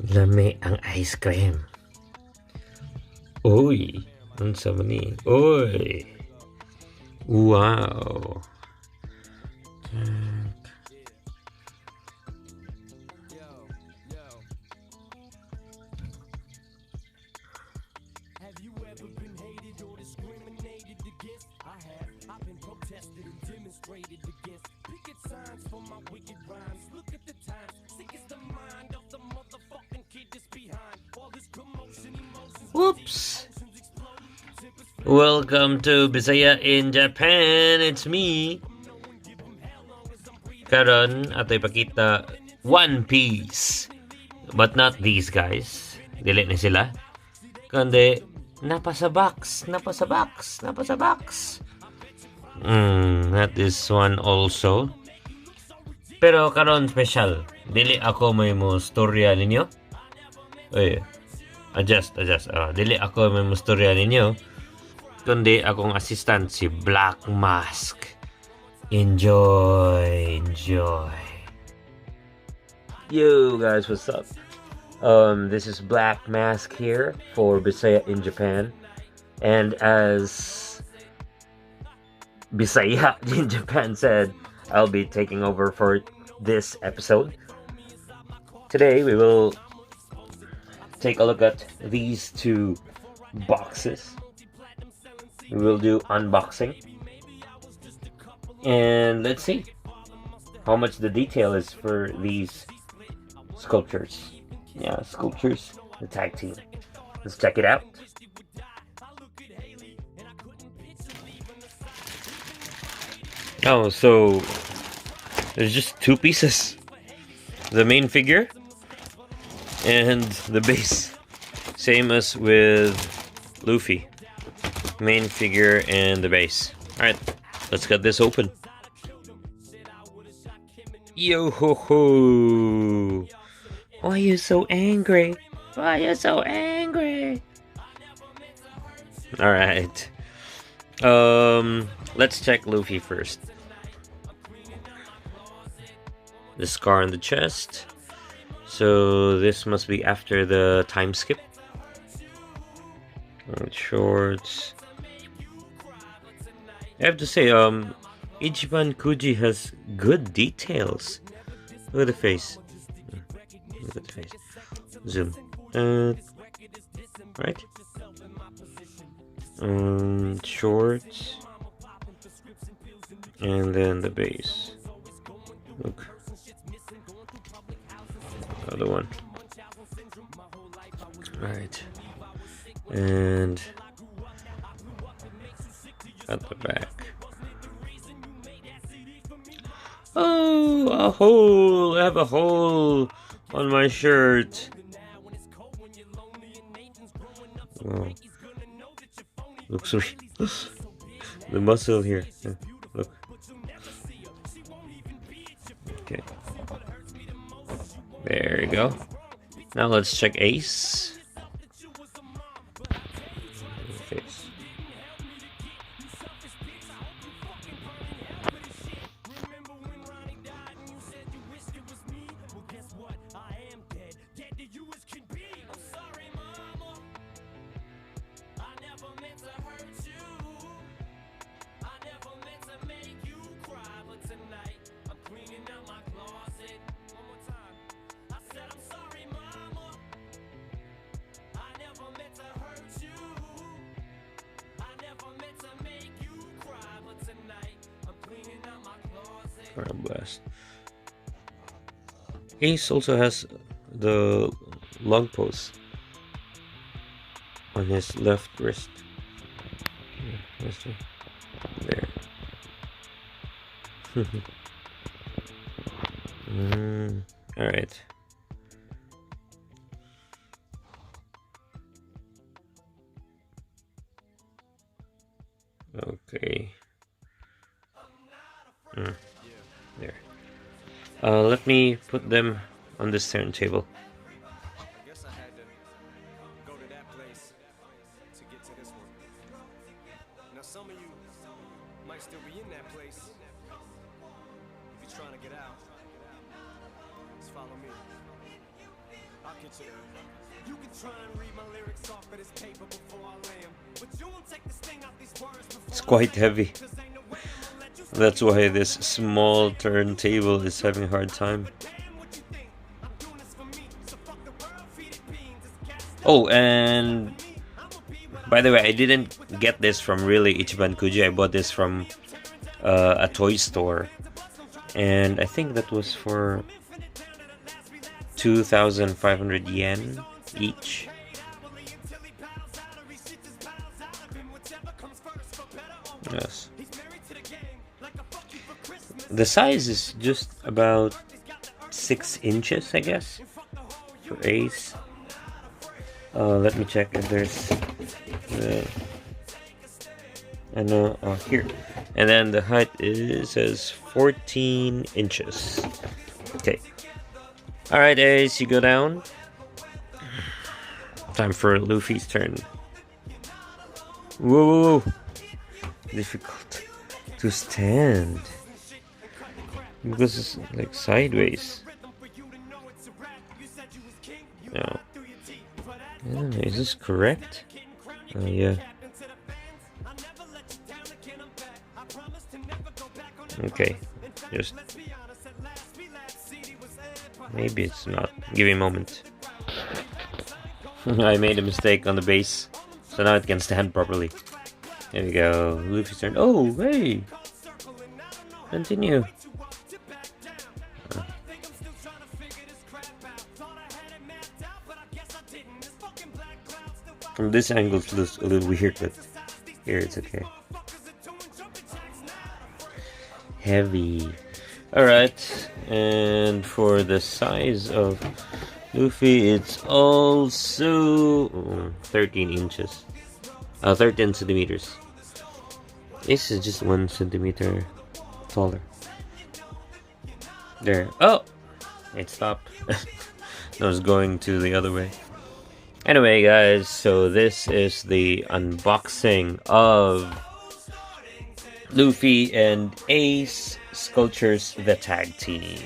Lami ang ice cream. Uy, unsa man ni? Uy. Wow. Have you ever been hated or discriminated against? I have. I've been protested and demonstrated against. Picket signs for my wicked rhymes. Look at the times. Sick is the mind of the motherfucking kid that's behind all this commotion, emotions. Whoops. Welcome to Bisaya in Japan. It's me. Karon ato ipakita One Piece. But not these guys. Dili na sila. Kundi napa sa box. Not this one also. Pero karon special. Dili ako may mo storya ninyo. Oy. Adjust. Dili ako may mo storya ninyo. Kundi akong assistant si Black Mask. Enjoy. Yo guys, what's up? This is Black Mask here for Bisaya in Japan. And as Bisaya in Japan said, I'll be taking over for this episode. Today we will take a look at these two boxes. We will do unboxing. And let's see how much the detail is for these sculptures. Yeah, sculptures, the tag team. Let's check it out. Oh, so there's just two pieces. The main figure and the base. Same as with Luffy. Main figure and the base. Alright, let's get this open. Yo ho ho! Why are you so angry? Alright. Let's check Luffy first. The scar on the chest. So this must be after the time skip. Shorts. I have to say, Ichiban Kuji has good details. Look at the face. Zoom. Right? Shorts. And then the base. Look. Other one. Right. And at the back. Oh, a hole! I have a hole on my shirt. Wow. Looks real. The muscle here. Yeah, look. Okay. There you go. Now let's check Ace. Face. Blast. Ace also has the long pose on his left wrist. There. Alright. Okay. There. Let me put them on this turntable. I guess I had to go to that place to get to this one. Now some of you might still be in that place. If you're trying to get out, just follow me. You can try and read my lyrics off of this paper before I lay 'em, but you won't take the sting out these words before It's quite heavy. That's why this small turntable is having a hard time. Oh, and by the way, I didn't get this from really Ichiban Kuji. I bought this from a toy store, and I think that was for 2,500 yen each. Yes. The size is just about 6 inches, I guess, for Ace. Let me check if there's I know here, and then the height says 14 inches. Okay. All right, Ace, you go down. Time for Luffy's turn. Whoa, difficult to stand because it's like sideways. No. Is this correct? Yeah. Okay, just maybe it's not. Give me a moment. I made a mistake on the base, so now it can stand properly. There we go. Luffy's turn. Oh, hey! Continue. From this angle it looks a little weird, but here it's okay. Heavy. Alright, and for the size of Luffy, it's also 13 inches. 13 centimeters. This is just 1 centimeter taller. There. Oh! It stopped. I was going to the other way. Anyway, guys, so this is the unboxing of Luffy and Ace Sculptures, the tag team.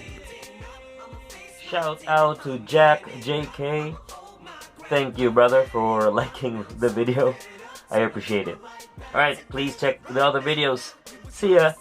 Shout out to Jack JK. Thank you, brother, for liking the video. I appreciate it. Alright, please check the other videos. See ya!